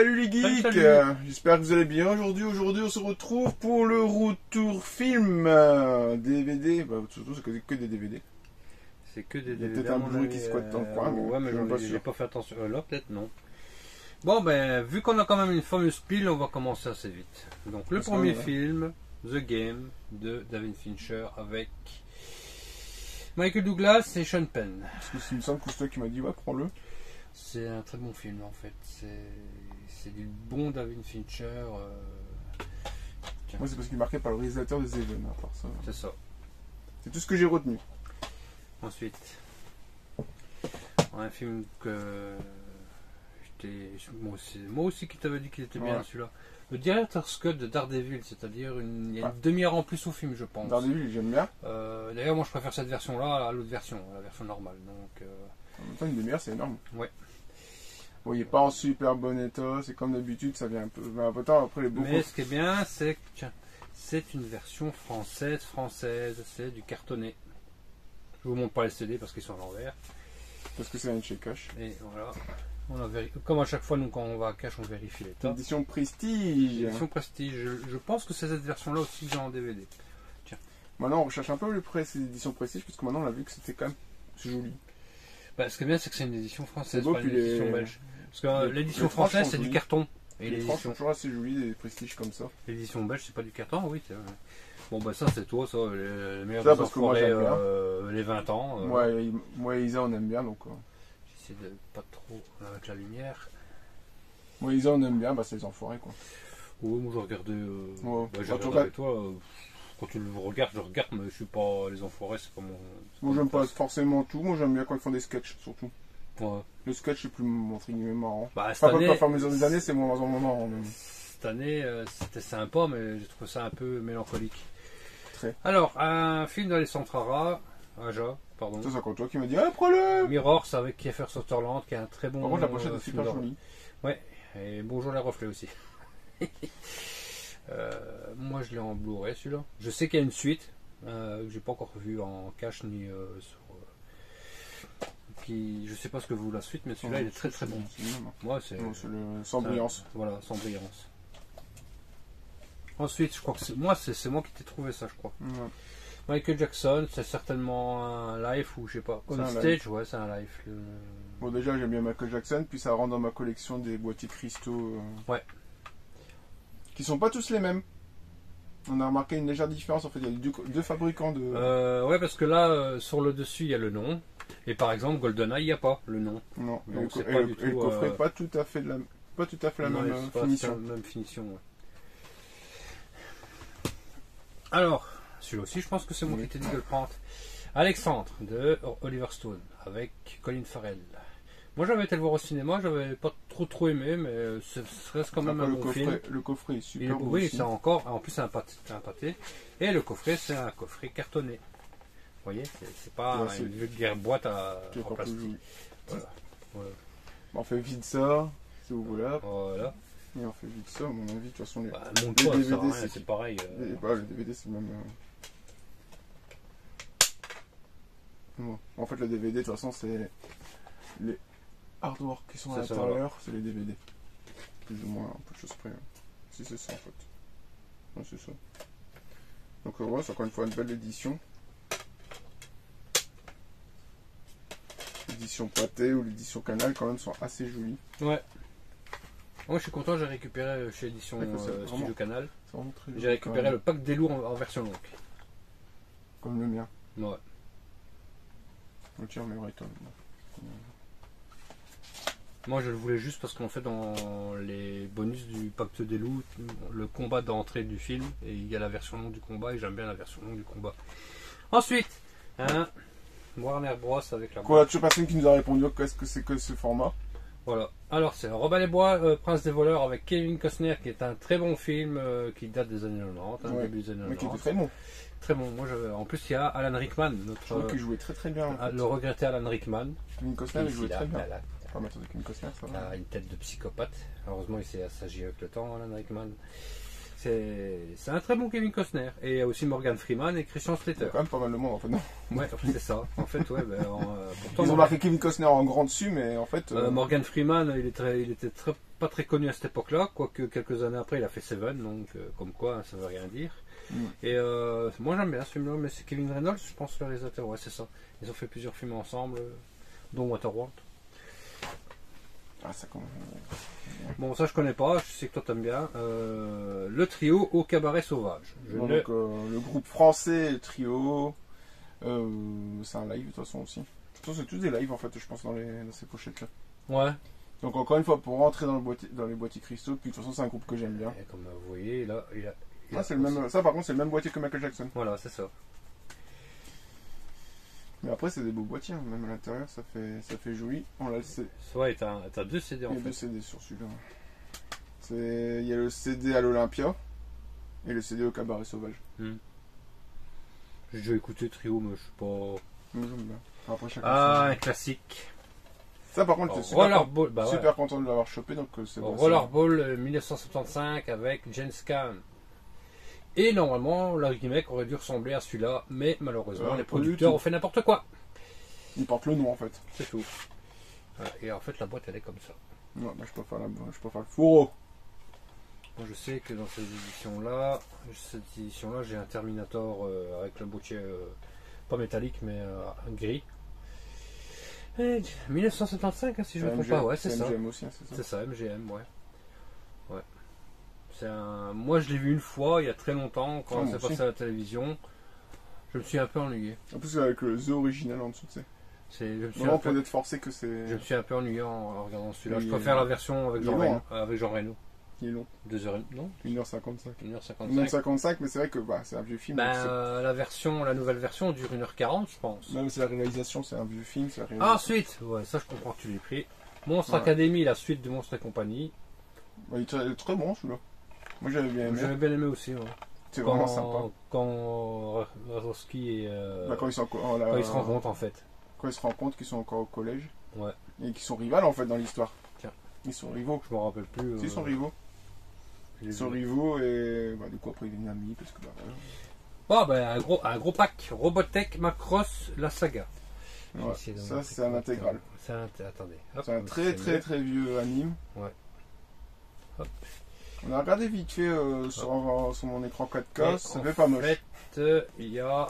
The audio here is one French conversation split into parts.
Salut les geeks, Salut. J'espère que vous allez bien aujourd'hui. Aujourd'hui, on se retrouve pour le retour film DVD. Bah, surtout, c'est que des DVD. C'est que des Il y a DVD. peut-être un Blu-ray qui squatte dans le coin, mais Ouais, mais je suis même pas j'ai sûr. pas fait attention. Là, peut-être non. Bon, ben, vu qu'on a quand même une fameuse pile, on va commencer assez vite. Donc, le Parce premier qu'on est là. film, The Game, de David Fincher, avec Michael Douglas et Sean Penn. Parce que il me semble que c'est toi qui m'a dit, ouais, prends-le. C'est un très bon film, en fait. C'est du bon David Fincher. Moi, c'est parce qu'il est marqué par le réalisateur des Even, à part ça. C'est ça. C'est tout ce que j'ai retenu. Ensuite, un film que moi aussi qui t'avais dit qu'il était bien, Ouais. celui-là. Le Director's Cut de Daredevil, c'est-à-dire il y a une demi-heure en plus au film, je pense. Daredevil, j'aime bien. D'ailleurs, moi je préfère cette version-là à l'autre version, à la version normale. Donc, En même temps, une demi-heure, c'est énorme. ouais. Bon, il est pas en super bon état. C'est comme d'habitude, ça vient un peu. Un peu tard après les beaux. Mais ce qui est bien, c'est que tiens, c'est une version française, c'est du cartonné. Je vous montre pas les CD parce qu'ils sont à l'envers. Parce que c'est un chez Cash. Et voilà. Comme à chaque fois, nous, quand on va à Cash, on vérifie l'état. Édition Prestige. Édition Prestige. Je pense que c'est cette version-là aussi que j'ai en DVD. Maintenant, on recherche un peu plus près ces éditions Prestige, parce que maintenant, on a vu que c'était quand même joli. Bah, ce qui est bien, c'est que c'est une édition française, C'est beau, pas une puis les- édition belge. Parce que l'édition les tranches française, sont c'est du jolies. carton. Et Les tranches sont toujours assez jolies, des Prestiges comme ça. l'édition belge, c'est pas du carton, oui. Bon, bah, ça, c'est toi, ça. Les meilleurs Ça, des parce que moi, enfoirés, j'aime bien. les 20 ans. Moi et Isa, on aime bien, donc. J'essaie de pas trop avec la lumière. Moi et Isa, on aime bien, bah, c'est les enfoirés, quoi. Oui, moi, je regardais. Ouais. J'ai Bah, regardé tu avec toi. Quand tu le regardes, je regarde, mais je suis pas. Les enfoirés, c'est pas mon. Moi, j'aime pas forcément tout. Moi, j'aime bien quand ils font des sketchs, surtout. Ouais. Le sketch est plus, entre guillemets, marrant. Bah, Enfin, pas faire mesure des années, c'est moins marrant. Mais... Cette année, c'était sympa, mais j'ai trouvé ça un peu mélancolique. Très. Alors, un film d'Alessandra Aja, pardon. Ça, c'est encore toi qui m'a dit, ah, prends-le! Mirror, c'est avec Kiefer Sutherland, qui est un très bon. Par contre, la pochette est film super d'horreur. jolie. Ouais, et bonjour les reflets aussi. Moi, je l'ai en Blu-ray celui-là. Je sais qu'il y a une suite que j'ai pas encore vue en cache ni sur. Je sais pas ce que vaut la suite, mais celui-là il est très très bon. C'est le même, hein. Moi, c'est. Non, c'est le sans brillance. Voilà, sans brillance. Ensuite, je crois que c'est moi qui t'ai trouvé ça, je crois. Ouais. Michael Jackson, c'est certainement un live ou je sais pas. On C'est un stage, ouais, c'est un live. Bon, déjà, j'aime bien Michael Jackson, puis ça rentre dans ma collection des boîtiers cristaux. Ouais. Qui sont pas tous les mêmes. On a remarqué une légère différence, en fait, il y a deux fabricants de... Ouais, parce que là, sur le dessus, il y a le nom. Et par exemple, GoldenEye, il n'y a pas le nom. Non, Donc, et c'est le, pas et du le- et le tout, coffret pas tout à fait la Non, même c'est pas finition. la même finition. Ouais. Alors, celui-là aussi, je pense que c'est moi Oui. qui t'ai dit de le prendre. Alexandre, de Oliver Stone, avec Colin Farrell. Moi, j'avais été le voir au cinéma, j'avais pas trop aimé, mais ce reste quand même Après, un bon film. le coffret est Il est super beau oui, aussi. c'est encore. En plus, c'est un pâté. Et le coffret, c'est un coffret cartonné. Vous voyez, c'est pas Ouais, c'est- une vulgaire boîte Qui est en encore plus plastique. joli. Voilà. Voilà. On fait vite ça, si vous voulez, Voilà. et on fait vite ça, à mon avis, de toute façon, les... Bah, montre-toi, Les ça, DVD, hein, c'est pareil. le DVD, c'est le même... Ouais. En fait, le DVD, de toute façon, c'est les hardware qui sont à C'est ça, l'intérieur, c'est les DVD. Plus ou moins, un peu de choses près. Si c'est ça, en fait. Ouais, c'est ça. Donc, ouais, c'est encore une fois une belle édition. L'édition pâté ou l'édition canal, quand même, sont assez jolies. Ouais. Moi, je suis content, j'ai récupéré chez Édition Ouais, c'est vraiment- Studio Canal. C'est vraiment très joli, J'ai récupéré quand le même. pack des lourds en version longue. Comme le mien. Ouais. Le tien, mais ouais, toi. Moi, je le voulais juste parce qu'en fait, dans les bonus du Pacte des loups, le combat d'entrée du film, et il y a la version longue du combat, et j'aime bien la version longue du combat. Ensuite, Warner Bros. Avec la Quoi, toujours personne qui nous a répondu qu'est-ce que c'est que ce format. Voilà. Alors, c'est Robin les Bois, Prince des voleurs, avec Kevin Costner, qui est un très bon film qui date des années 90, Ouais. début des années Mais qui était 90. très bon. Très bon. En plus, il y a Alan Rickman, Je notre, trouve qu'il jouait très très bien. En fait. le regretté Alan Rickman. Kevin Costner, il jouait très bien. Là, Pas mettre de Kevin Costner, ça va. a une tête de psychopathe. Heureusement, il s'est assagi avec le temps, Alan Rickman. C'est un très bon Kevin Costner. Et il y a aussi Morgan Freeman et Christian Il y Slater. a quand même pas mal de monde en fait. Non. Ouais, c'est ça. En fait, ouais. Pourtant, Ils ont marqué Kevin Costner en grand dessus, mais en fait. Morgan Freeman, il était pas très connu à cette époque-là, quoique quelques années après, il a fait Seven, donc comme quoi, ça veut rien dire. Et moi, j'aime bien ce film-là, mais c'est Kevin Reynolds, je pense, le réalisateur. Ouais, c'est ça. Ils ont fait plusieurs films ensemble, dont Waterworld. Ah, ça commence. Bon, ça, je connais pas, je sais que toi, t'aimes bien. Le trio au cabaret sauvage. Donc, le groupe français, le trio. C'est un live de toute façon aussi. De toute façon, c'est tous des lives en fait, je pense, dans ces pochettes-là. Ouais. Donc encore une fois, pour rentrer dans les boîtiers cristaux, puis de toute façon c'est un groupe que j'aime bien. Et comme vous voyez, là, C'est le même, ça par contre c'est le même boîtier que Michael Jackson. Voilà, c'est ça. Mais après c'est des beaux boîtiers, hein. Même à l'intérieur ça fait joli. On l'a laissé. Ouais, t'as 2 CD en Il y a fait. 2 CD sur celui-là. Il y a le CD à l'Olympia et le CD au Cabaret Sauvage. J'ai déjà écouté Trio, mais je suis pas... Moi j'aime bien. Après, un classique. Ça par contre, j'étais Rollerball, super content de l'avoir chopé, donc c'est bon. Rollerball 1975 avec James Caan. Et normalement, le remake aurait dû ressembler à celui-là, mais malheureusement, les producteurs ont fait n'importe quoi. Ils portent le nom en fait. C'est tout. Et en fait, la boîte elle est comme ça. Non, je peux faire le fourreau. Moi, je sais que dans cette édition-là, j'ai un Terminator avec le boîtier pas métallique, mais gris. 1975, hein, si je ne me trompe pas, ouais, c'est ça. MGM aussi, hein, c'est ça. C'est ça, MGM, ouais. Moi, je l'ai vu une fois, il y a très longtemps, quand c'est passé à la télévision. Je me suis un peu ennuyé. En plus, avec le The original en dessous, tu sais. Vraiment, peut être forcé que c'est. Je me suis un peu ennuyé en regardant celui-là. Je préfère la version avec Jean Reno. Il est long. 2h, non 1h55. 1h55. 1h55, mais c'est vrai que c'est un vieux film. La nouvelle version dure 1h40, je pense. Même si la réalisation, c'est un vieux film. Ensuite, ouais, ça je comprends que tu l'aies pris. Monstre Academy, la suite de Monstre et compagnie. Il est très bon celui-là. Moi j'avais bien aimé. J'avais bien aimé aussi. Ouais. C'est vraiment sympa. Quand Razowski et. Quand ils se rencontrent en fait. Quand ils se rendent compte qu'ils sont encore au collège. Ouais. Et qu'ils sont rivales en fait dans l'histoire. Tiens. Ils sont rivaux. Je me rappelle plus. Ils sont rivaux. Ils sont rivaux et du coup après ils deviennent amis parce que un gros pack. Robotech, Macross, la saga. Ouais, ça c'est un intégral. Attendez. C'est un très vieux anime. Ouais. Hop. On a regardé vite fait sur mon écran 4K, ça fait pas moche. En fait, il y a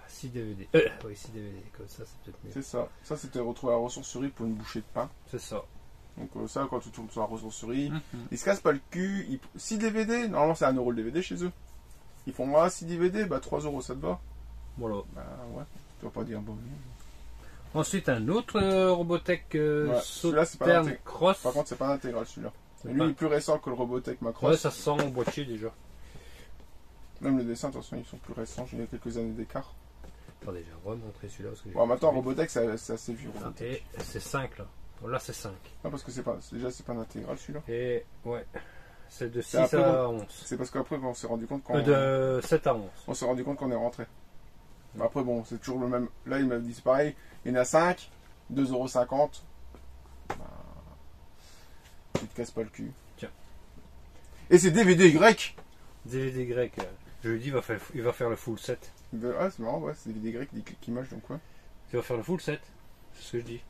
6 DVD. Oui, 6 DVD, comme ça c'est peut-être mieux. C'est ça. Ça c'était retrouvé à la ressourcerie pour une bouchée de pain. C'est ça. Donc ça, quand tu tournes sur la ressourcerie, ils se cassent pas le cul. 6 DVD, normalement c'est 1€ le DVD chez eux. Ils font 6 DVD, 3€, ça te va? Voilà. Ouais, tu vas pas dire bon. Ensuite, un autre Robotech Sauterne Cross. Par contre, c'est pas intégral celui-là. Lui, il est plus récent que le Robotech Macross. Ouais, ça sent au boîtier déjà. Même le dessin, attention, ils sont plus récents. J'ai quelques années d'écart. Attendez, j'ai remontré celui-là. Maintenant, Robotech, c'est assez vieux. Et c'est 5 là. Là, c'est 5. Ah, parce que c'est pas un intégral celui-là. Et ouais. C'est de 6 à 11. C'est parce qu'après, on s'est rendu compte de 7 à 11. On s'est rendu compte qu'on est rentré. Après, bon, c'est toujours le même. Là, il m'a dit c'est pareil. Il y en a 5, 2,50€. Tu te casses pas le cul. Tiens. Et c'est DVD Y. DVD Y. Je lui dis, il va faire le full set. Ah, c'est marrant, ouais, c'est DVD Y qui clique image, donc quoi. Il va faire le full set. C'est ce que je dis.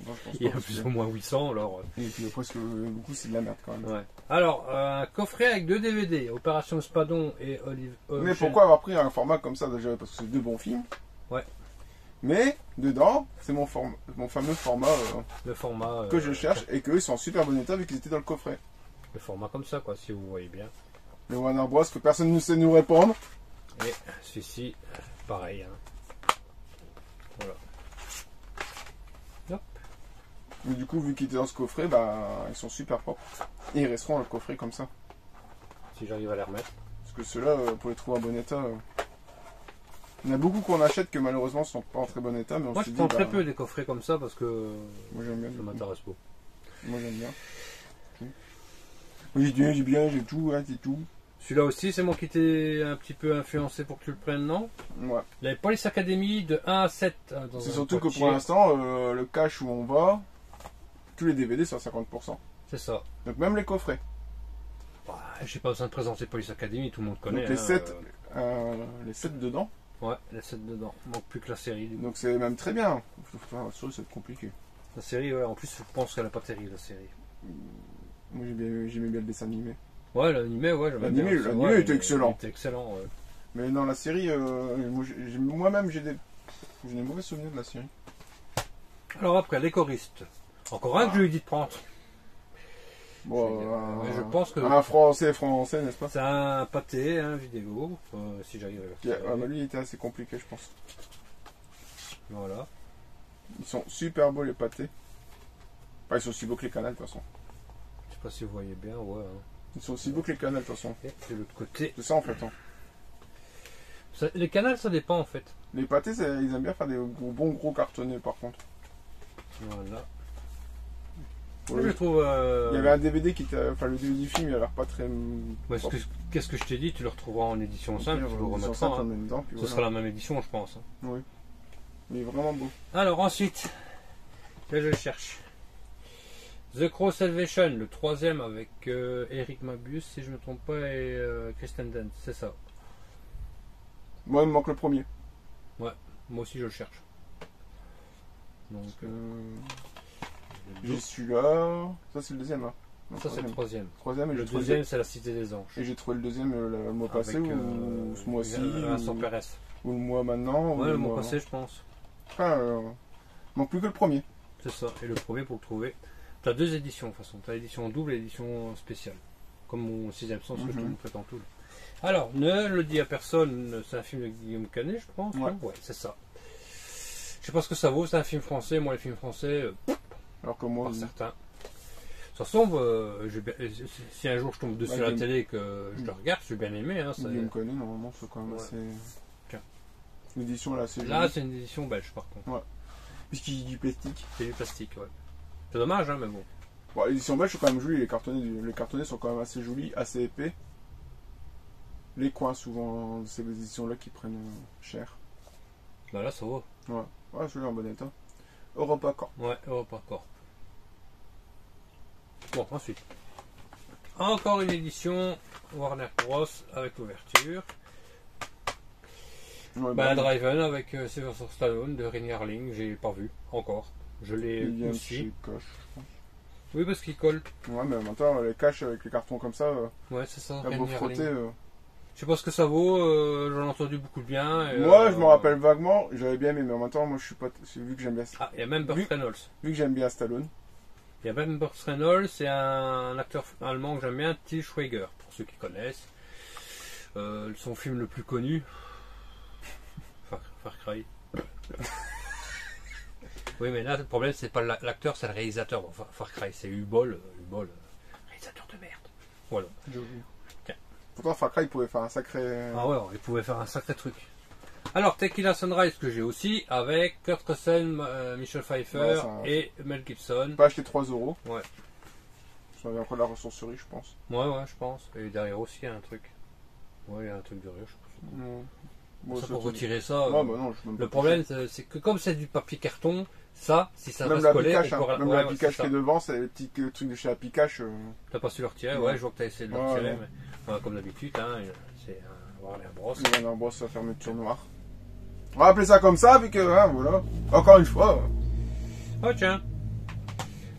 Bon, je pense il y a plus ou moins 800, alors. Et puis après, beaucoup, c'est de la merde quand même. Ouais. Alors, un coffret avec 2 DVD, Opération Spadon et Olive. Mais pourquoi avoir pris un format comme ça déjà? Parce que c'est 2 bons films. Ouais. Mais dedans, c'est mon fameux format, le format que je cherche et qu'eux ils sont en super bon état vu qu'ils étaient dans le coffret. Le format comme ça, quoi, si vous voyez bien. Le Warner Bros que personne ne sait nous répondre. Et celui-ci, pareil. Hein. Voilà. Hop. Mais du coup, vu qu'ils étaient dans ce coffret, ils sont super propres. Et ils resteront dans le coffret comme ça. Si j'arrive à les remettre. Parce que ceux-là, pour les trouver en bon état. Il y en a beaucoup qu'on achète que malheureusement sont pas en très bon état. Mais moi je prends très peu des coffrets comme ça parce que moi, j'aime bien, ça m'intéresse pas. Moi j'aime bien. Oui, j'ai bien, j'ai tout, hein, c'est tout. Celui-là aussi, c'est moi qui t'ai un petit peu influencé pour que tu le prennes, non? Ouais. Il y avait Police Academy de 1 à 7. C'est surtout que pour l'instant, le cash où on va, tous les DVD sont à 50%. C'est ça. Donc même les coffrets. Bah, j'ai pas besoin de présenter Police Academy, tout le monde connaît. Donc les hein, 7 dedans. Ouais, les 7 dedans. Il manque plus que la série. Du coup. Donc c'est même très bien. Sûr, c'est compliqué. La série, ouais, en plus, je pense qu'elle est pas terrible, la série. Moi j'aimais bien le dessin animé. Ouais, l'animé, ouais, j'aimais bien. L'animé était excellent. Il était excellent, ouais. Mais dans la série, moi-même j'ai des mauvais souvenirs de la série. Alors après, les choristes. Encore un que je lui ai dit de prendre. Bon, je pense que. Un français, n'est-ce pas? C'est un pâté, un vidéo, si j'arrive à le faire. Mais lui il était assez compliqué, je pense. Voilà. Ils sont super beaux les pâtés. Enfin, ils sont aussi beaux que les canals de toute façon. Je sais pas si vous voyez bien, ouais. Hein. Ils sont aussi beaux que les canals de toute façon. Et de l'autre côté. C'est ça en fait. Hein. Les canals, ça dépend en fait. Les pâtés, ils aiment bien faire des bons gros cartonnés par contre. Voilà. Ouais. Je trouve. Il y avait un DVD qui était. Enfin, le DVD du film, il a l'air pas très. Ouais, qu'est-ce que je t'ai dit? Tu le retrouveras en édition simple, tu le remettras. Hein. Ce sera la même édition, je pense. Hein. Oui. Il est vraiment beau. Alors ensuite, là je le cherche. The Crow Salvation, le troisième avec Eric Mabius, si je ne me trompe pas, et Kristen Dunst, c'est ça. Moi, il me manque le premier. Ouais, moi aussi je le cherche. Donc. J'ai celui-là. Ça, c'est le deuxième. Hein. Non, ça, c'est le troisième. Et le deuxième, c'est La Cité des Anges. Et j'ai trouvé le deuxième le mois passé ou ce mois-ci. Vincent Perez. Ou le mois maintenant. Ouais, le mois passé, je pense. Enfin, il manque plus que le premier. C'est ça. Et le premier, pour le trouver, tu as deux éditions de toute façon. Tu as l'édition double et l'édition spéciale. Comme mon sixième sens que je te montrais tantôt. Alors, ne le dis à personne, c'est un film de Guillaume Canet, je pense. Ouais, c'est ça. Je sais pas ce que ça vaut, c'est un film français. Moi, les films français, alors que moi, pas certains. De toute façon, si un jour je tombe dessus à la télé et que je le regarde, je vais bien aimer. Hein, Guillaume Canet, normalement, c'est quand même assez. L'édition là, c'est. Là, c'est une édition belge, par contre. Ouais. Puisqu'il y a du plastique. C'est du plastique, ouais. C'est dommage, hein, mais bon. Bon, l'édition belge, c'est quand même joli. Les cartonnés sont quand même assez jolis, assez épais. Les coins, souvent, de ces éditions-là qui prennent cher. Bah là, ça va. Ouais, ouais, celui-là en bon état. Europa Corp. Ouais, Europa Corp. Bon, ensuite. Encore une édition Warner Bros. Avec l'ouverture. Ouais, Driven avec Sylvester Stallone de Rennie Harling, j'ai pas vu encore. Je l'ai aussi. Cache, je pense. Oui, parce qu'il colle. Ouais, mais en même temps, les caches avec les cartons comme ça. Ouais, c'est ça. Beau frotter. Je sais pas ce que ça vaut, j'en ai entendu beaucoup de bien. Et, moi, je me rappelle vaguement, j'avais bien aimé, mais en même temps, moi je suis pas. Vu que j'aime bien. Ah, il y a même Burt Reynolds. Vu que j'aime bien Stallone. Il y a même Burt Reynolds, c'est un acteur allemand que j'aime bien, Til Schweiger, pour ceux qui connaissent. Son film le plus connu, Far Cry. Oui, mais là, le problème, c'est pas l'acteur, c'est le réalisateur. Bon, Far Cry, c'est Ubol, réalisateur de merde. Voilà. Pourtant, Far Cry, il pouvait faire un sacré. Ah ouais, il pouvait faire un sacré truc. Alors, Tequila Sunrise, que j'ai aussi, avec Kurt Russell, Michel Pfeiffer et Mel Gibson. Pas acheter 3 €. Ouais. J'avais encore de la ressourcerie, je pense. Ouais, je pense. Et derrière aussi, il y a un truc. Ouais, il y a un truc derrière, je pense. Non. Bon, ça, pour retirer ça. Ouais, bah non, le problème, c'est que comme c'est du papier carton, ça, si ça même reste collé, même la Picache qui est devant, c'est les petits trucs de chez la Picache. T'as pas su le retirer? Ouais, je vois que t'as essayé de le retirer, mais comme d'habitude, hein, c'est un Warner Bros. Warner Bros, sa fermeture noire. On va appeler ça comme ça, vu que, hein, voilà. Encore une fois. Oh tiens.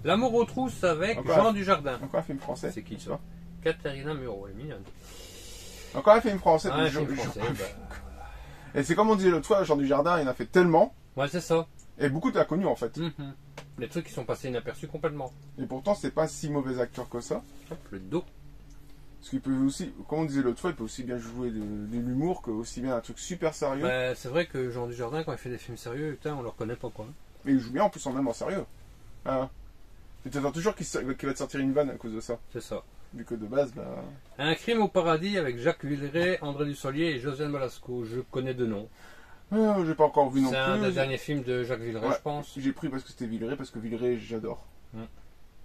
L'amour aux trousses avec Jean Dujardin. Encore un film français. C'est qui ça? Katharina Muro, elle est mignonne. Encore un film français. Un film français, Et c'est comme on disait l'autre fois, Jean Dujardin, il en a fait tellement. Ouais, c'est ça. Et beaucoup de l'inconnu en fait. Les trucs qui sont passés inaperçus complètement. Et pourtant, c'est pas si mauvais acteur que ça. Hop, le dos. Parce qu'il peut aussi, comme on disait l'autre fois, il peut aussi bien jouer de l'humour que aussi bien un truc super sérieux. Bah, c'est vrai que Jean Dujardin, quand il fait des films sérieux, putain, on le reconnaît pas quoi. Mais il joue bien en plus en sérieux. Hein. Et tu attends toujours qu'il va te sortir une vanne à cause de ça. C'est ça. Vu que de base, bah. Un crime au paradis avec Jacques Villeray, André Dussolier et Josiane Balasco. Je connais deux noms. J'ai pas encore vu non plus. C'est un des derniers films de Jacques Villeray, je pense. J'ai pris parce que c'était Villeray, parce que Villeray, j'adore.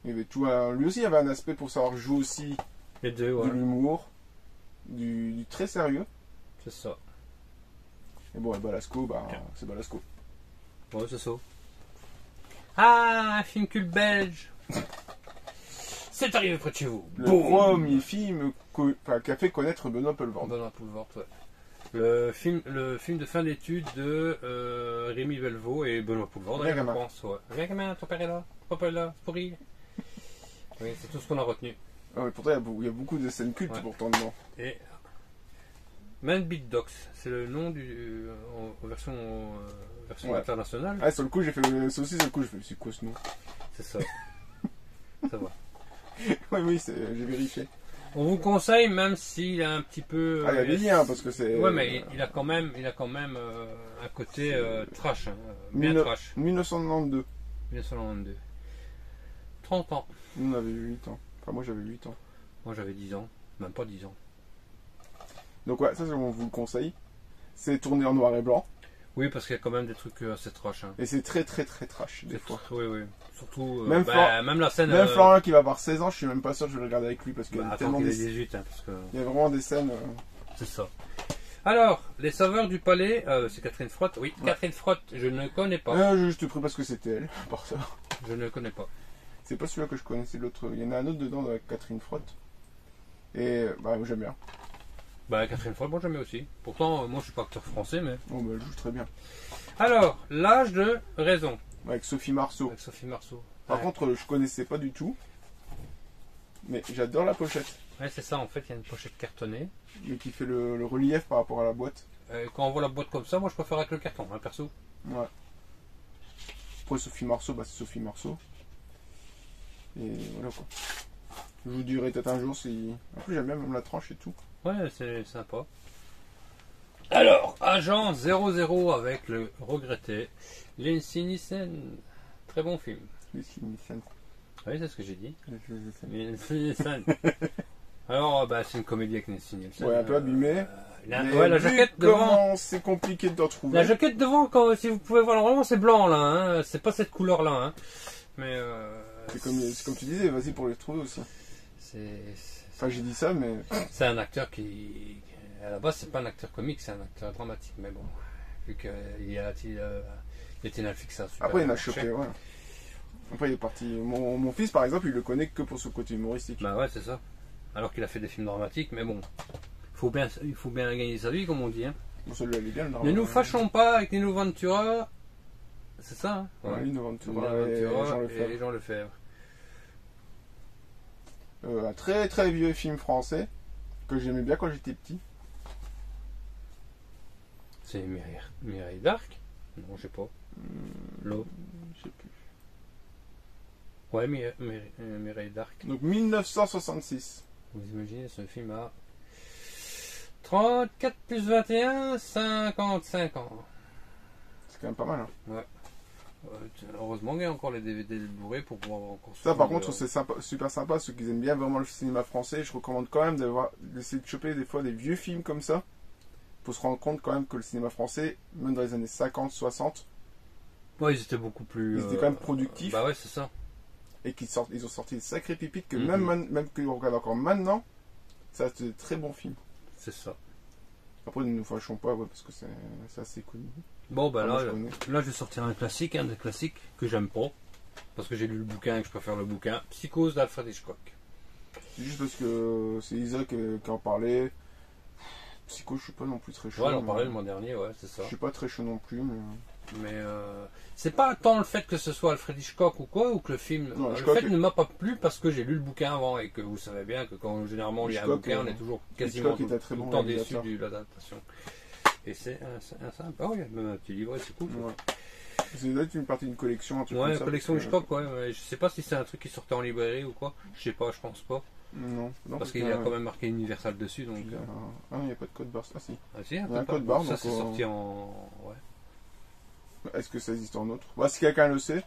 Il y avait tout lui aussi, il avait un aspect pour savoir jouer aussi. Les deux, de l'humour, du très sérieux. C'est ça. Et bon, Balasco, c'est Balasco. Ouais, c'est ça. Ah, un film culte belge. C'est arrivé près de chez vous. Le Boum. premier film qui a fait connaître Benoît Poelvoorde. Benoît Poelvoorde, ouais. Le film de fin d'études de Rémi Belvaux et Benoît Poelvoorde, Viens, je gamin. pense. Ouais. Viens, gamin, ton père est là, ton papa est là, c'est pourri. Oui, c'est tout ce qu'on a retenu. Ah ouais, pourtant, il y a beaucoup de scènes cultes Ouais. pourtant dedans. Et Man Beat Dogs, c'est le nom du en version Ouais. internationale. Ah, sur le coup, j'ai fait le saucisse, sur le coup, je fais, c'est quoi ce nom? C'est ça. Ça va. Oui, j'ai vérifié. On vous conseille, même s'il a un petit peu. Ah, il y a des liens, parce que c'est. Ouais, mais il a quand même un côté trash, hein, bien trash. 1992. 1992. 30 ans. Nous, on avait 8 ans. Enfin, moi, j'avais 8 ans. Moi j'avais 10 ans, même pas 10 ans. Donc, ouais, ça, on vous le conseille. C'est tourné en noir et blanc. Oui, parce qu'il y a quand même des trucs assez trash. Hein. Et c'est très, très, très trash, des fois. Oui, oui. Surtout. Même même la scène. Même Florian qui va avoir 16 ans, je suis même pas sûr que je vais le regarder avec lui parce qu'il y a Attends tellement qu'il ait des... 18, hein, parce que. Il y a vraiment des scènes. C'est ça. Alors, les saveurs du palais, c'est Catherine Frotte. Oui, Ouais. Catherine Frotte, je ne connais pas. J'ai juste pris parce que c'était elle, par ça. Je ne connais pas. C'est pas celui-là que je connaissais, l'autre. Il y en a un autre dedans avec Catherine Frotte. Et bah, j'aime bien. Bah, Catherine Frotte, moi j'aimais aussi. Pourtant, moi je suis pas acteur français, mais. Bon, bah, elle joue très bien. Alors, l'âge de raison, Avec Sophie Marceau. avec Sophie Marceau. Par Ouais. contre, je connaissais pas du tout. Mais j'adore la pochette. Ouais, c'est ça, en fait, il y a une pochette cartonnée. Mais qui fait le relief par rapport à la boîte. Quand on voit la boîte comme ça, moi je préfère avec le carton, hein, perso. Ouais. Après, Sophie Marceau, bah, c'est Sophie Marceau. Et voilà quoi. Je vous dirai peut-être un jour si. En plus, j'aime bien même la tranche et tout. Ouais, c'est sympa. Alors, Agent 00 avec le regretté Lindsay Nissen. Très bon film. Leslie Nielsen. Oui, c'est ce que j'ai dit. Je sais. Lindsay Nissen. Alors, bah, c'est une comédie avec Lindsay Nielsen. Ouais, un peu abîmée. Mais Ouais, la vu jaquette devant. comment c'est compliqué de te retrouver. La jaquette devant, quand, si vous pouvez voir, normalement c'est blanc là, hein. C'est pas cette couleur là. Hein. Mais C'est comme tu disais, vas-y pour les retrouver aussi. Enfin, j'ai dit ça, mais. c'est un acteur qui, à la base, c'est pas un acteur comique, c'est un acteur dramatique. Mais bon, vu qu'il était une fixation. Après, il m'a chopé, ouais. Après, il est parti. Mon fils, par exemple, il le connaît que pour ce côté humoristique. Bah ouais, c'est ça. Alors qu'il a fait des films dramatiques, mais bon, il faut bien gagner sa vie, comme on dit. Hein. Bon, celui-là, il est bien, le Ne drame. nous fâchons pas avec Nino Ventura. C'est ça, hein. Ouais, Lino Ventura Nino et Ventura Jean Lefebvre. et Jean Lefebvre. Un très très vieux film français que j'aimais bien quand j'étais petit. C'est Mireille d'Arc. Non, je sais pas. L'eau. Je sais plus. Ouais, Mireille d'Arc. Donc 1966. Vous imaginez, ce film a 34 plus 21, 55 ans. C'est quand même pas mal. Hein. Heureusement qu'il y a encore les DVD et le Blu-ray pour pouvoir encore Ça, par suivre, contre, c'est sympa, super sympa. Ceux qui aiment bien vraiment le cinéma français, je recommande quand même d'essayer de choper des fois des vieux films comme ça. Pour se rendre compte quand même que le cinéma français, même dans les années 50, 60, Ouais, ils étaient beaucoup plus. ils étaient quand même productifs. Bah ouais, c'est ça. Et ils ont sorti des sacrés pépites que Mhm. même que l'on regarde encore maintenant, ça c'est des très bons films. C'est ça. Après, ne nous fâchons pas, ouais, parce que c'est assez connu. Bon, bah Ah, moi, là, je connais. là, je vais sortir un classique, un des classiques que j'aime pas. Parce que j'ai lu le bouquin et que je préfère le bouquin. Psychose d'Alfred Hitchcock. C'est juste parce que c'est Isa qui en parlait. Psycho, je suis pas non plus très chaud. Ouais, on en mais- parlait le mois dernier, ouais, c'est ça. Je suis pas très chaud non plus, mais. Mais c'est pas tant le fait que ce soit Alfred Hitchcock ou quoi, ou que le film. Non, le Hitchcock fait ne m'a pas plu parce que j'ai lu le bouquin avant et que vous savez bien que quand généralement on lit un Hitchcock, bouquin, on est toujours quasiment Hitchcock tout, est un très tout bon le temps déçu réalisateur. de l'adaptation. Et c'est un sympa. Oh, il y a même un petit livre, c'est cool. ça. Ouais. C'est peut-être une partie d'une collection, un truc Ouais, comme ça. collection parce que- Hitchcock, ouais. Mais je sais pas si c'est un truc qui sortait en librairie ou quoi. Je sais pas, je pense pas. Non, Parce qu'il y a quand même marqué Universal dessus. Donc, Ah, il n'y a pas de code barre. Ah, si. ah, si, y a un attends, code barre, ça donc c'est sorti en. Ouais. Est-ce que ça existe en autre? Bah, si quelqu'un le sait,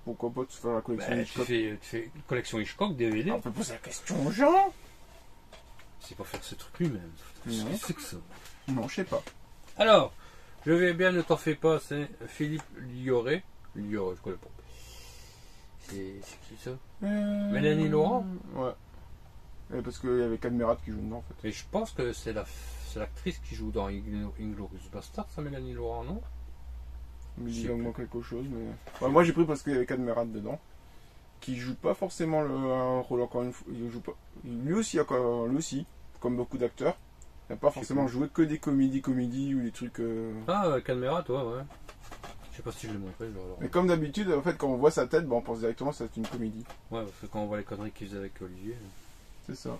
pourquoi pas tu faire la collection Bah, Hitchcock? tu fais collection Hitchcock, DVD. On peut poser la question aux gens? C'est pas faire ce truc lui-même. Non. Qu'est-ce que c'est que ça? Non, je sais pas. Alors, je vais bien, ne t'en fais pas, c'est Philippe Lioré. Lioré, je connais pas. C'est qui ça? Mélanie Laurent? Ouais. Et parce qu'il y avait Cadmerat qui joue dedans, en fait. Et je pense que c'est l'actrice qui joue dans Inglourious Bastard, ça, Mélanie Laurent, non? Il me Je dit sais vaguement quelque chose, mais. Ouais, moi j'ai pris parce qu'il y avait Cadmerat dedans. qui joue pas forcément un rôle, encore une fois. Il joue pas. Lui aussi, comme beaucoup d'acteurs, il n'a pas forcément joué que des comédies ou des trucs. Ah, Caméra, toi, ouais. Je sais pas si je l'ai montré. Mais comme d'habitude, en fait, quand on voit sa tête, on pense directement que c'est une comédie. Ouais, parce que quand on voit les conneries qu'il faisait avec Olivier. C'est ça.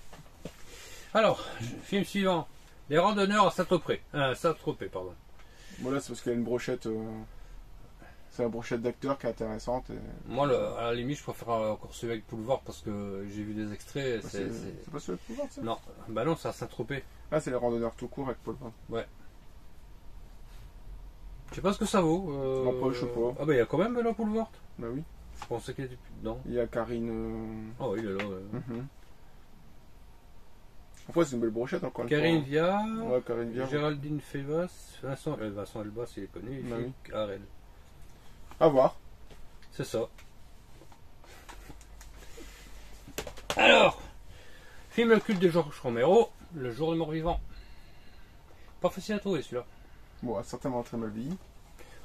Alors, film suivant. Les randonneurs à Saint-Tropez, pardon. Voilà, c'est parce qu'il y a une brochette. C'est la brochette d'acteurs qui est intéressante. Moi, à la limite, je préfère encore celui avec Boulevard parce que j'ai vu des extraits. C'est pas celui avec Boulevard, ça? Non, bah non, c'est à Saint-Tropez. Ah, c'est les randonneurs tout court avec Paul Vin. Ouais. Je sais pas ce que ça vaut. Non, je sais pas. Ah bah il y a quand même Benoît Poulvord. Bah oui. Je pensais qu'il était plus dedans. Il y a Karine. Oh oui, il est là. Après, c'est une belle brochette encore une Karine fois. Viard, Ouais, Karine Viard. Géraldine Févas, Vincent Elbas, il est connu, et Bah Philippe Harel. À voir. C'est ça. Alors, film le culte de Georges Romero, Le jour des morts vivants. Pas facile à trouver celui-là. Bon, certainement très mal vieilli.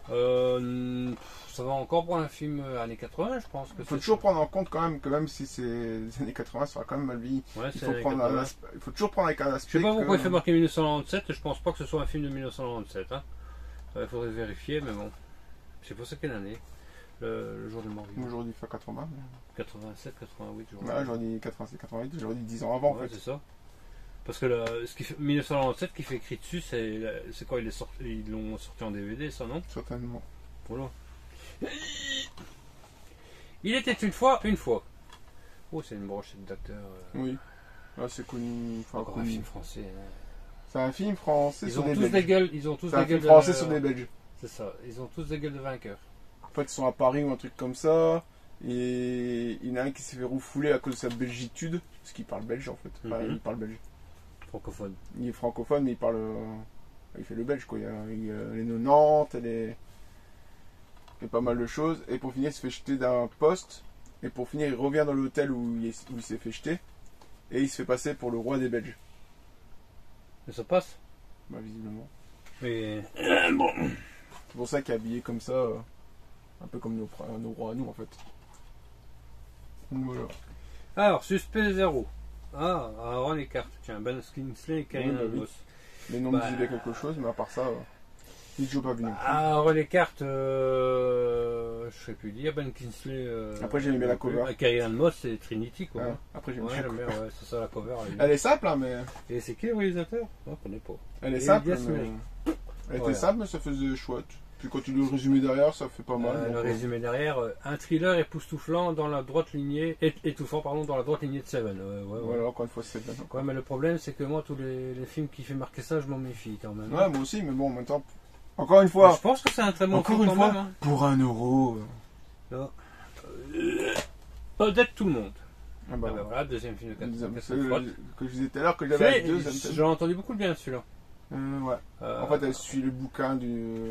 Ça va encore pour un film années 80, je pense. Il faut toujours prendre en compte quand même que même si c'est les années 80, ça sera quand même mal vieilli. Ouais, Il faut toujours prendre avec un aspect. Je sais pas pourquoi il fait marquer 1997, je pense pas que ce soit un film de 1997. Hein. Il faudrait vérifier, mais bon. Je sais pas c'est quelle année. Le jour des morts vivants. Aujourd'hui, il fait 80. 87, 88, je Ouais, j'aurais dit 87, 88, j'aurais dit 10 ans avant, ouais, en fait. c'est ça. Parce que ce qui fait 1997 qui fait écrit dessus, c'est quoi, ils l'ont sorti en DVD, ça, non? Certainement. Voilà. Il était une fois. Oh, c'est une brochette d'acteurs. Oui. Ah, c'est connu. Enfin, Encore un film français. Hein. C'est un film français Ils sur ont des tous Belges. des gueules. Ils ont tous C'est des un film gueules français sur des Belges. C'est ça. Ils ont tous des gueules de vainqueurs. En fait, ils sont à Paris ou un truc comme ça. Et il y en a un qui s'est fait refouler à cause de sa belgitude. Parce qu'il parle belge, en fait. Enfin, il parle belge. Francophone. Il est francophone, mais il parle. Il fait le belge, quoi. Il y a les 90, il y a pas mal de choses. Et pour finir, il se fait jeter d'un poste. Et pour finir, il revient dans l'hôtel où il s'est fait jeter. Et il se fait passer pour le roi des Belges. Mais ça passe. Bah, visiblement. Mais bon. C'est pour ça qu'il est habillé comme ça. Un peu comme nos rois à nous, en fait. Donc, voilà. alors, Suspect 0. Ah, Aaron et Carte. Tiens, Ben Kingsley et Karine Albos. Les noms me disaient bien quelque chose, mais à part ça, ils ne jouent pas venu. Aaron et Carte, je sais plus dire. Ben Kingsley. Après, j'ai aimé la cover. Karine Albos, c'est Trinity, quoi. Ah, après, j'aime bien. Ouais, c'est ça la cover. Elle est simple, hein, mais. Et c'est qui le réalisateur? Non, je connais pas. Elle est simple, Elias mais. Merrick. Elle était simple, mais ça faisait chouette. Puis quand tu lis le résumé derrière, ça fait pas mal. Le résumé derrière, un thriller époustouflant dans la droite lignée, étouffant pardon, dans la droite lignée de Seven. Voilà, encore une fois, Seven. Ouais, mais le problème c'est que moi tous les films qui fait marquer ça, je m'en méfie quand même. Ouais, moi aussi, mais bon, en même temps, encore une fois. Mais je pense que c'est un très bon encore film une quand fois, même. Hein. Pour 1 euro. Peut-être tout le monde. Ah bah, voilà, deuxième film de 4 que je disais tout à l'heure que j'avais avec deux. J'en ai entendu beaucoup de bien celui-là. Ouais. En fait, elle suit le bouquin du.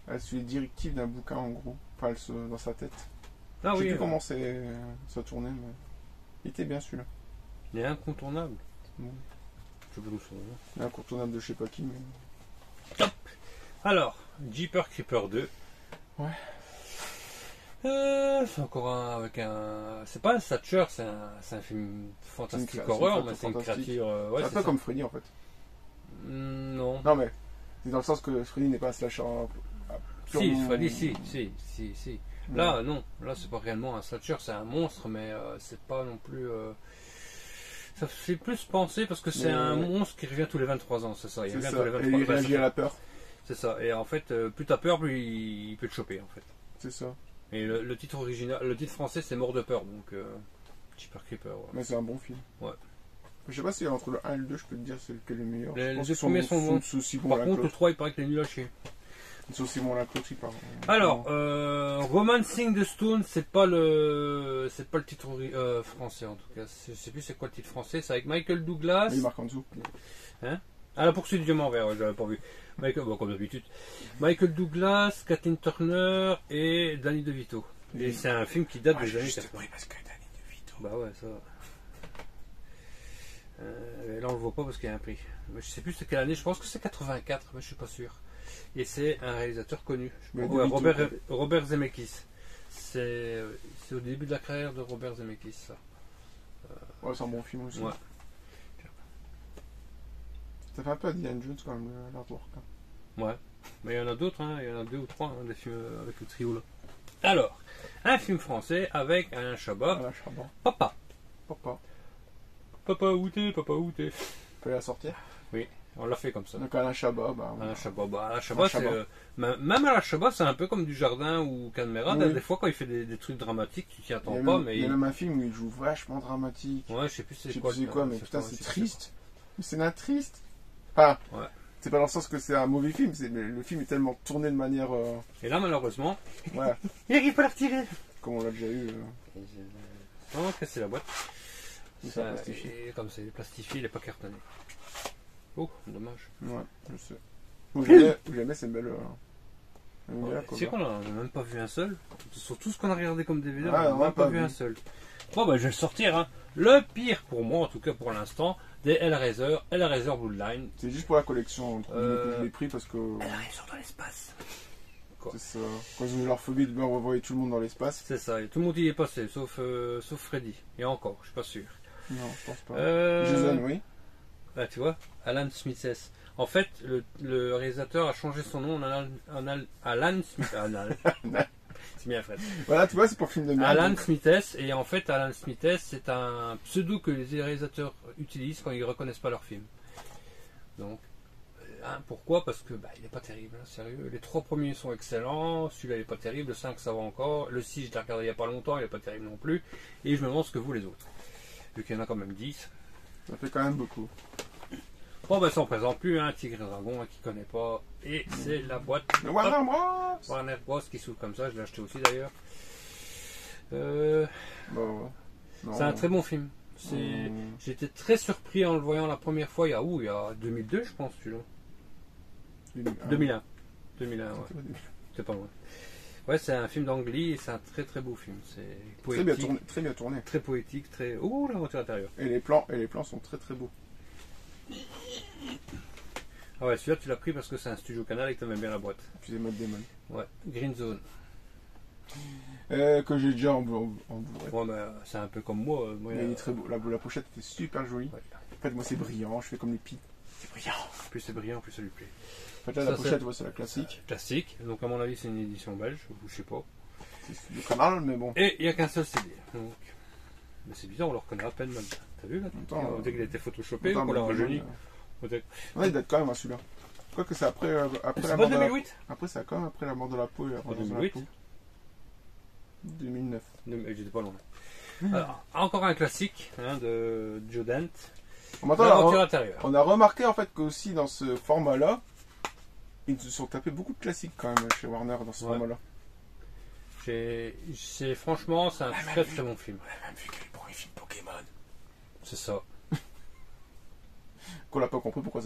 Elle suit les directives d'un bouquin en gros. Enfin, dans sa tête. Ah je sais oui. plus comment ça tournait, mais. Il était bien celui-là. Il est incontournable. Bon. Je sais plus où c'est. Incontournable de je sais pas qui, mais. Top. Alors, Jeepers Creepers 2. Ouais. C'est encore un avec un. C'est pas un slasher, c'est un film fantastique horreur, mais c'est une créature. Ouais, c'est un peu comme Freddy en fait. Non. Non, mais. C'est dans le sens que Freddy n'est pas un slasher. Si, Freddy, si. Là, non. Là, c'est pas réellement un slasher, c'est un monstre, mais c'est pas non plus. Ça fait plus penser parce que c'est un monstre qui revient tous les 23 ans, c'est ça. Il revient tous les 23 ans. Et il réagit à la peur. C'est ça. Et en fait, plus t'as peur, plus il peut te choper, en fait. C'est ça. Et le titre original, le titre français, c'est Mort de peur, donc Jeepers Creepers. Ouais. Mais c'est un bon film. Ouais. Je sais pas si entre le 1 et le 2, je peux te dire c'est lequel est le meilleur. Les deux premiers sont bons. Par contre, le 3, il paraît qu'il est nul à chier. C'est aussi mon Lacroix, pardon. Alors, Romancing the Stone, c'est pas le titre français en tout cas. Je sais plus c'est quoi le titre français. C'est avec Michael Douglas. Il marque en dessous. Hein? Ah, la poursuite du diamant vert, j'avais pas vu. Bon, comme d'habitude. Michael Douglas, Kathleen Turner et Danny DeVito. Et c'est un film qui date des années 80. Parce que Danny DeVito. Bah ouais, ça. Là, on le voit pas parce qu'il y a un prix. Mais je sais plus c'est quelle année. Je pense que c'est 84, mais je suis pas sûr. Et c'est un réalisateur connu. Ouais, Robert Zemeckis. C'est au début de la carrière de Robert Zemeckis, ça. Ouais, c'est un bon film aussi. Ouais. Ça fait un peu Indiana Jones quand même, l'artwork. Ouais. Mais il y en a d'autres, hein. Il y en a 2 ou 3 des films avec le trio là. Alors, un film français avec Alain Chabat. Alain Chabat. Papa. Pourquoi? Papa où t'es, papa où t'es. On peut la sortir. Oui, on l'a fait comme ça. Donc Alain Chabat, Alain Chabat, c'est même Alain Chabat, c'est un peu comme du Jardin ou Canmera. Oui. Des fois, quand il fait des trucs dramatiques, tu t'y attends il pas. Il y a même un film où il joue vachement dramatique. Ouais, je sais plus Je sais c'est quoi. plus c'est quoi, mais putain, quoi, c'est c'est triste. Mais c'est un triste. Enfin, Ouais. c'est pas dans le sens que c'est un mauvais film, mais le film est tellement tourné de manière. Et là, malheureusement, Voilà, il arrive pas à la retirer. comme on l'a déjà eu. On a cassé la boîte. C'est un plastifié. Et comme c'est plastifié, il n'est pas cartonné. Oh, dommage. Ouais, je sais. Moi, jamais c'est une belle. C'est qu'on n'a même pas vu un seul. Sur tout ce qu'on a regardé comme DVD, Ah, on n'a même pas vu un seul. Bon, ben je vais le sortir. Hein. Le pire pour moi, en tout cas pour l'instant, des Hellraiser Bloodline. C'est juste pour la collection que je l'ai pris parce que. Hellraiser dans l'espace. C'est ça. Quand ils ont eu leur phobie de bien revoyer tout le monde dans l'espace. C'est ça, et tout le monde y est passé, sauf Freddy. Et encore, je suis pas sûr. Non, je pense pas. Jason, oui. Ah, tu vois, Alan Smith. En fait, le réalisateur a changé son nom en Alan Smith. C'est bien, Fred. Voilà, tu vois, c'est pour film de merde. Alan Smith. Et en fait, Alan Smith, c'est un pseudo que les réalisateurs utilisent quand ils ne reconnaissent pas leur film. Donc, pourquoi? Parce que il n'est pas terrible, hein, sérieux. Les 3 premiers sont excellents, celui-là il n'est pas terrible, le 5 ça va encore, le 6 je l'ai regardé il n'y a pas longtemps, il n'est pas terrible non plus. Et je me demande ce que vous les autres. Vu qu'il y en a quand même 10. Ça fait quand même beaucoup. Bon, ça on présente plus, hein, Tigre et Dragon, qui connaît pas. Et c'est la boîte. Le Warner Bros. Warner Bros qui s'ouvre comme ça, je l'ai acheté aussi d'ailleurs. C'est un très bon film. J'étais très surpris en le voyant la première fois, il y a 2002 je pense, celui-là. 2001. 2001, ouais. C'est pas loin. Ouais, c'est un film d'Angly et c'est un très très beau film. C'est poétique. Très bien tourné. Très poétique, très. Oh, l'aventure intérieure. Et les plans sont très très beaux. Ah ouais, celui-là tu l'as pris parce que c'est un studio Canal et que t'aimais bien la boîte. Puis les modes démon. Ouais, Green Zone. Que j'ai déjà en Blu-ray. Ouais, mais c'est un peu comme moi. Il est très beau. La pochette était super jolie. Ouais. En fait, moi c'est brillant. Je fais comme les pies. C'est brillant. Plus c'est brillant, plus ça lui plaît. En fait, là, la pochette, c'est la classique. Classique. Donc, à mon avis, c'est une édition belge, ou je sais pas. C'est du canal, mais bon. Et il n'y a qu'un seul CD. Donc, mais c'est bizarre, on le reconnaît à peine même. T'as vu là? On dirait qu'il a été photoshopé ou qu'on l'a rajeuni. Ouais, il date quand même à celui-là. Quoique c'est après la mort de la peau. Après, c'est quand même après la mort de la peau et la en 2008. 2009. J'étais pas loin. Alors, encore un classique de Joe Dante. L'aventure intérieure. On a remarqué en fait qu'aussi dans ce format-là, ils se sont tapés beaucoup de classiques quand même chez Warner dans ce format-là. Franchement, c'est un très très bon film. On a même vu que le premier film Pokémon. C'est ça. Qu'on n'a pas compris pourquoi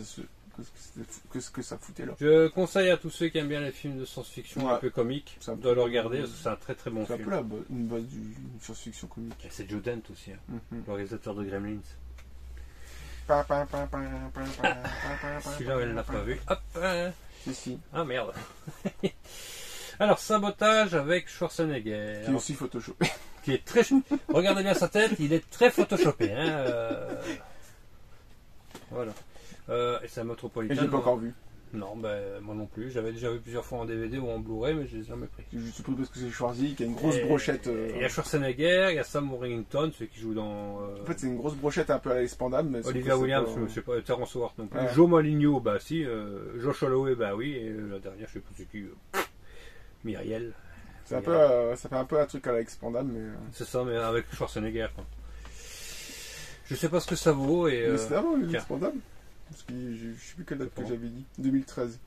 que ça foutait là. Je conseille à tous ceux qui aiment bien les films de science-fiction un peu comiques de le regarder parce que c'est un très très bon film. C'est un peu une base du science-fiction comique. Et c'est Joe Dante aussi, le réalisateur de Gremlins. Celui-là, elle l'a pas vu. Hop. Si. Ah merde. Alors, Sabotage avec Schwarzenegger. Qui est aussi photoshopé. Qui est très. Regardez bien sa tête, il est très photoshopé. Voilà. Et c'est un Metropolitan. Et je l'ai pas encore vu. Non, moi non plus. J'avais déjà vu plusieurs fois en DVD ou en Blu-ray, mais je les ai jamais pris. Je suis pris parce que c'est Schwarzy qui a une grosse brochette. Il y a Schwarzenegger, il y a Sam Worthington, celui qui joue dans. En fait, c'est une grosse brochette un peu à l'expandable. Mais Olivia Williams, je sais pas, Terrence Howard non plus. Joe Maligno, si. Josh Holloway, oui. Et la dernière, je sais plus c'est qui. Myriel. Ça fait un peu un truc à l'expandable, mais. C'est ça, mais avec Schwarzenegger. Quoi. Je sais pas ce que ça vaut. Mais c'est avant l'expandable. Parce que je sais plus quelle date que j'avais dit. 2013.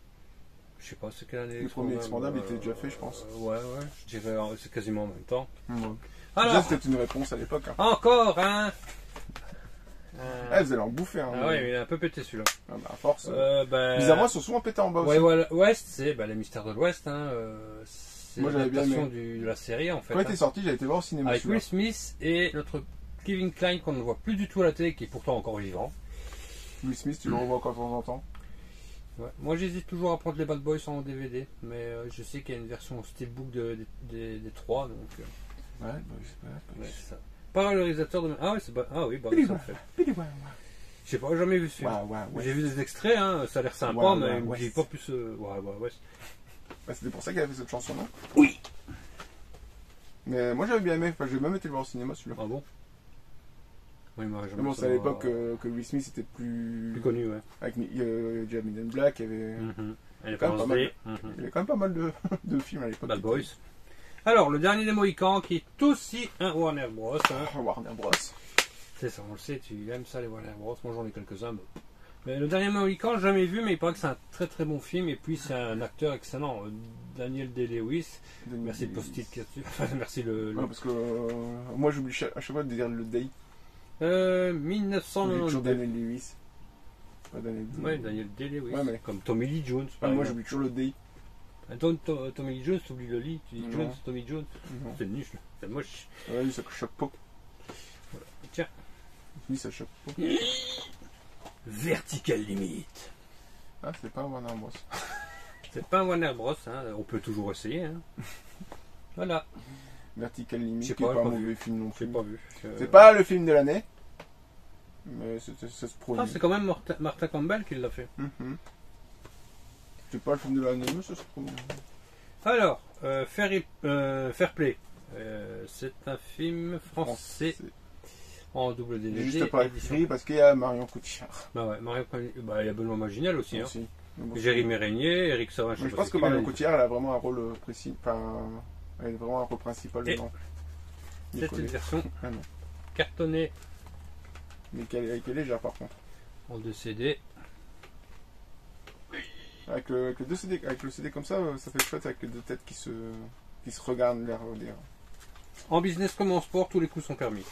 Je sais pas, c'est quelle année. Le premier expandable était déjà fait, je pense. Ouais, je dirais c'est quasiment en même temps. Alors, c'était une réponse à l'époque. Encore, vous allez en bouffer. Ah ouais, mais il est un peu pété celui-là. À force. Bizarrement, ils sont souvent pétés en bas aussi. Ouais, l'Ouest, c'est les mystères de l'Ouest. C'est l'adaptation de la série en fait. Quand il était sorti, j'ai été voir au cinéma. Avec Will Smith et notre Kevin Kline qu'on ne voit plus du tout à la télé, qui est pourtant encore vivant. Will Smith, tu le revois encore de temps en temps. Ouais. Moi j'hésite toujours à prendre les Bad Boys en DVD, mais je sais qu'il y a une version steelbook des 3, donc Ouais, bah, c'est pas grave. ouais, c'est ça. Par le réalisateur de... Ah, ouais, c'est pas... Ah oui, bah Billy ça le Wah, fait. Billy Wah, Je sais pas, j'ai jamais vu ce film. ouais. J'ai vu des extraits, hein, ça a l'air sympa, Ouais, mais ouais, il me ouais. dit pas plus... ouais. Bah, c'était pour ça qu'elle avait fait cette chanson, non? Oui. Mais moi j'avais bien aimé, enfin j'ai même été le voir au cinéma celui-là. Ah bon? Oui, moi Mais bon, c'est à l'époque que Will Smith était plus connu, ouais. avec Jamie Black, il y avait... Elle est quand même pas pas mal. Il y avait quand même pas mal de films à l'époque. Bad Boys. Alors, le dernier des Mohicans, qui est aussi un Warner Bros. Warner Bros. C'est ça, on le sait, tu aimes ça les Warner Bros. Moi j'en ai quelques-uns. Mais le dernier Mohican, jamais vu, mais il paraît que c'est un très très bon film. Et puis c'est un acteur excellent, Daniel Day-Lewis. Merci le post-it. Merci le. Ouais, parce que moi j'oublie à chaque fois de dire le day. 1992. Toujours Daniel Lewis. Pas Daniel Day. Ouais, Daniel Day-Lewis. Ouais, mais... Comme Tommy Lee Jones. moi j'oublie toujours le day. Tommy Lee Jones, t'oublies le lit, tu dis Non. Jones, Tommy Jones. Non. C'est nul, c'est moche. Ouais, ça choque pas. Voilà. Tiens. Oui, ça choque pas. Vertical Limite. Ah, c'est pas un Warner Bros. C'est pas un Warner Bros, hein. On peut toujours essayer. Hein. Voilà. Vertical Limit, J'ai qui est pas pas un vu. mauvais film non J'ai plus. pas vu. C'est pas le film de l'année, mais ça se produit. Ah, c'est quand même Martha Campbell qui l'a fait. C'est pas le film de l'année, mais ça se produit. Alors, Fair Play. C'est un film français en double J'ai DVD. juste pas édition. écrit parce qu'il y a Marion Cotillard. Bah ouais, il y a Benoît Maginel aussi. Hein. Aussi. Mais bon, Jérémy Régnier, Eric Savin. mais je pense que Marion Cotillard, elle a vraiment un rôle précis. Enfin, elle a vraiment un rôle principal Et dedans. c'est une version Ah non. cartonnée Mais qui est légère par contre. en 2 CD. Avec le CD, avec le CD comme ça fait chouette avec les deux têtes qui se regardent l'air dire. En business comme en sport, tous les coups sont permis.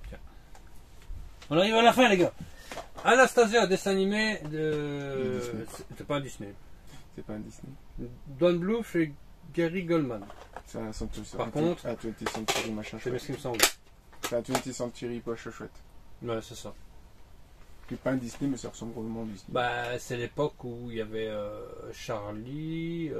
Tiens. On arrive à la fin, les gars. Anastasia, dessin animé de. C'est pas un Disney. C'est pas un Disney. Don Bluth et Gary Goldman. C'est un Par contre, un 20th Century machin c'est bien ce chouette. qui me semble. C'est un 20th Century poche chouette. Ouais, c'est ça. Qui est pas un Disney, mais ça ressemble vraiment à Disney. Bah, c'est l'époque où il y avait Charlie,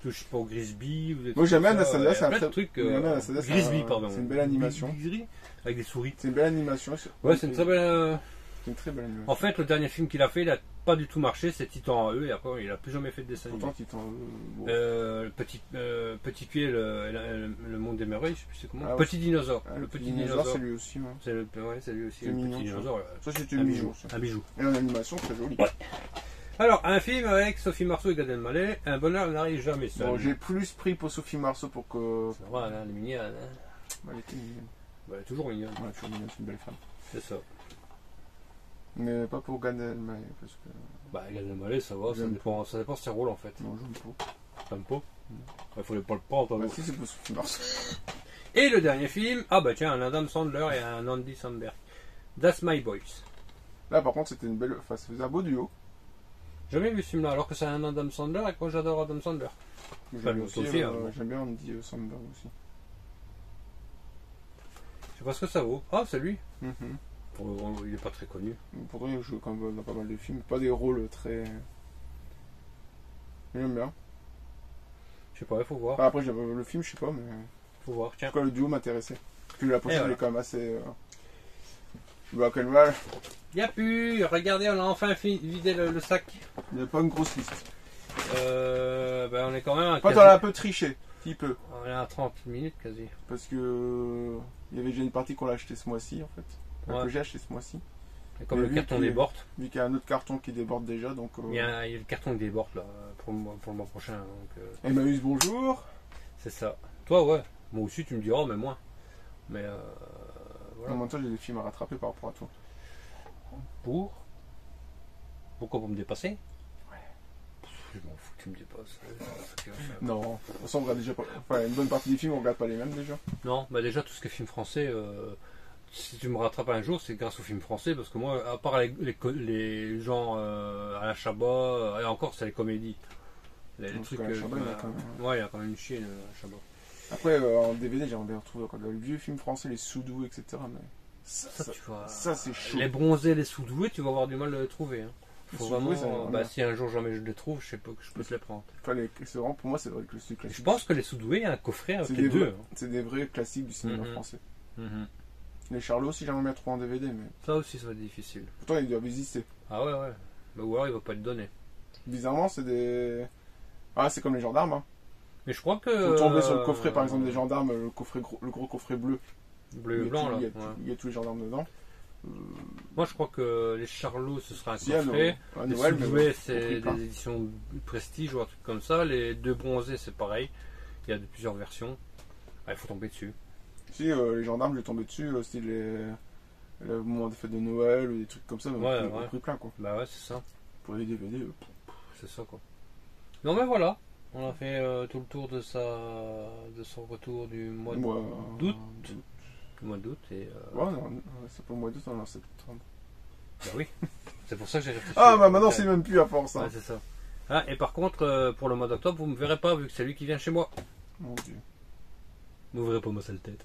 Touche pas au Grisby. Moi j'aime bien Anastasia, c'est un plein de très... truc. j'aime bien Anastasia, c'est Grisby, pardon. C'est une belle animation. Grisby, avec des souris. C'est une belle animation. Ouais, c'est une très belle. C'est une très belle animation. En fait, le dernier film qu'il a fait, il a pas du tout marché, c'est Titan à eux, et après, il a plus jamais fait de dessin animé. Pourtant, Titan. Bon. Petit pied, le monde des merveilles, je sais plus c'est comment. Ah ouais. Petit dinosaure. Ah, le petit dinosaure. c'est lui aussi. Ouais. C'est lui aussi. C'est Le mignon, petit ça. dinosaure. Ça, c'était Un mignon. bijou. Ça. Un bijou. Et en animation, très joli. Ouais. Alors, un film avec Sophie Marceau et Gad Elmaleh, Un bonheur n'arrive jamais seul. Bon, j'ai plus pris pour Sophie Marceau pour que. C'est vrai, hein, elle est mignonne. Hein. Elle était mignonne. Bah, elle est toujours mignonne. Ouais, toujours mignonne, c'est une belle femme. C'est ça. Mais pas pour Gad Elmaleh, parce que. Bah, Gad Elmaleh, ça va, J'aime ça dépend de ses rôles en fait. Non, j'aime pas. T'aimes pas? Il fallait pas le prendre. Bah, si, c'est pour Sophie Marceau. Et le dernier film, ah bah tiens, un Adam Sandler et un Andy Samberg. That's My Boys. Là, par contre, c'était une belle. Enfin, ça faisait un beau duo. Jamais vu ce film-là, alors que c'est un Adam Sandler et que moi j'adore Adam Sandler. J'aime bien, Sophie, hein, bon. j'aime bien Andy Samberg aussi. Je sais pas ce que ça vaut. Ah, c'est lui. Mhm. Il est pas très connu. Pourtant, il joue quand même dans pas mal de films. Pas des rôles très. Mais j'aime bien. Je sais pas, il faut voir. Enfin, après, j'aime le film, je sais pas, mais. Faut voir, En tiens. tout cas, le duo m'intéressait. Puis la pochette, Et voilà. elle est quand même assez. Black and white. Y'a plus, regardez, on a enfin vidé le sac. Il n'y a pas une grosse liste. Ben on est quand même à Quand on a un peu triché, petit peu. on est à 30 minutes quasi. Parce que. Il y avait déjà une partie qu'on l'a acheté ce mois-ci, en fait. Enfin, Ouais. que j'ai acheté ce mois-ci. Et comme Mais le vu carton qu'il- déborde, Vu qu'il y a un autre carton qui déborde déjà, donc. il y a le carton qui déborde là pour le mois prochain. Donc, Emmaüs, bonjour. c'est ça. Toi, ouais. Moi aussi, tu me diras, mais moins. Mais En voilà. même temps, j'ai des films à rattraper par rapport à toi. Pourquoi pour me dépasser? Je m'en fous que tu me dépasses. C'est ça qui va faire. Non, de toute façon, on regarde déjà pas. Enfin, une bonne partie des films, on regarde pas les mêmes déjà. Non, bah déjà tout ce qui est film français, si tu me rattrapes un jour, c'est grâce aux films français, parce que moi, à part les gens à la Chabat, et encore c'est les comédies. Les Donc, trucs. à la Chabat, il y en a quand même. Ouais, il y a quand même une chienne à la Chabat. Après, en DVD, j'aimerais bien retrouver encore les vieux films français, les Soudou, etc. Mais Ça, tu vois. ça, c'est chaud. Les bronzés, les sous-doués, tu vas avoir du mal à les trouver. Hein. Faut Si vous voulez, ça vraiment. ira Bah, bien. si un jour jamais je les trouve, je sais pas que je peux te les prendre. Enfin, c'est vraiment, pour moi, c'est vrai que le style classique. Je pense que les Soudoués, il y a un coffret avec C'est les des, deux. vrais, c'est des vrais classiques du cinéma Mhm. français. Mhm. Les Charlots, si j'aimerais bien trouver en DVD, mais Ça aussi, ça va être difficile. pourtant ils doivent exister. Ah ouais, ouais. Bah, ou alors il va pas être donné. Bizarrement, c'est des. Ah, c'est comme les gendarmes. Hein. Mais je crois que. Faut tomber sur le coffret, par exemple, des gendarmes, le gros coffret bleu. Bleu Il et y a blanc, tout- là. Il y a, Ouais. il y a tous les gendarmes dedans. Moi, je crois que les Charlots, ce sera un Si, à coffret. à Les Noël, mais Soudoués, bon, c'est compris pas. des éditions prestige ou un truc comme ça. Les deux bronzés, c'est pareil. Il y a plusieurs versions. Ah, il faut tomber dessus. Si, les gendarmes, j'ai tombé dessus, aussi le moment des fêtes de Noël, ou des trucs comme ça, mais Ouais, on a ouais. pris plein, quoi. Bah ouais, c'est ça. Pour les DVD, C'est ça, quoi. Non, mais voilà. On a fait tout le tour de son retour du mois moi, d'août. Du mois d'août. Et, Ouais, non, c'est pas le mois d'août, on est en septembre. bah oui. C'est pour ça que j'ai réfléchi. Ah, bah maintenant, c'est même plus à force, hein. Ouais, c'est ça. Ah, et par contre, pour le mois d'octobre, vous me verrez pas vu que c'est lui qui vient chez moi. Mon Dieu. Vous verrez pas ma sale tête.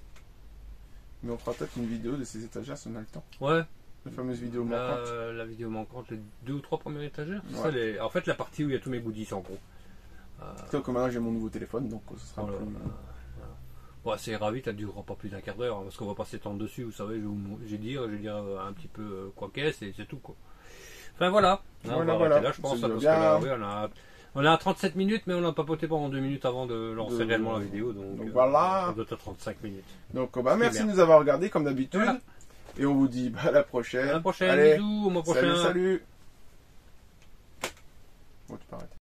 Mais on fera peut-être une vidéo de ces étagères si on a le temps. Ouais. La fameuse vidéo manquante. La vidéo manquante, les 2 ou 3 premières étagères. C'est Ouais. ça, en fait, la partie où il y a tous mes goodies en gros. Sauf que maintenant j'ai mon nouveau téléphone, donc ce sera Voilà. plus. Bon, c'est ravi, ça durera pas plus d'un quart d'heure, hein, parce qu'on va pas s'étendre dessus, vous savez, je vais dire un petit peu quoi qu'est-ce, et c'est tout, quoi. Enfin, voilà. Hein, on Voilà, va voilà. arrêter là, je pense, Ça hein, parce va que bien. là, oui, on a 37 minutes, mais on a papoté pendant 2 minutes avant de lancer De- réellement la vidéo, donc voilà. on doit être à 35 minutes. Donc bah, merci bien. de nous avoir regardé comme d'habitude. Voilà. Et on vous dit bah, à la prochaine. À la prochaine, Allez, bisous, au mois prochain. salut. Bon, tu peux arrêter.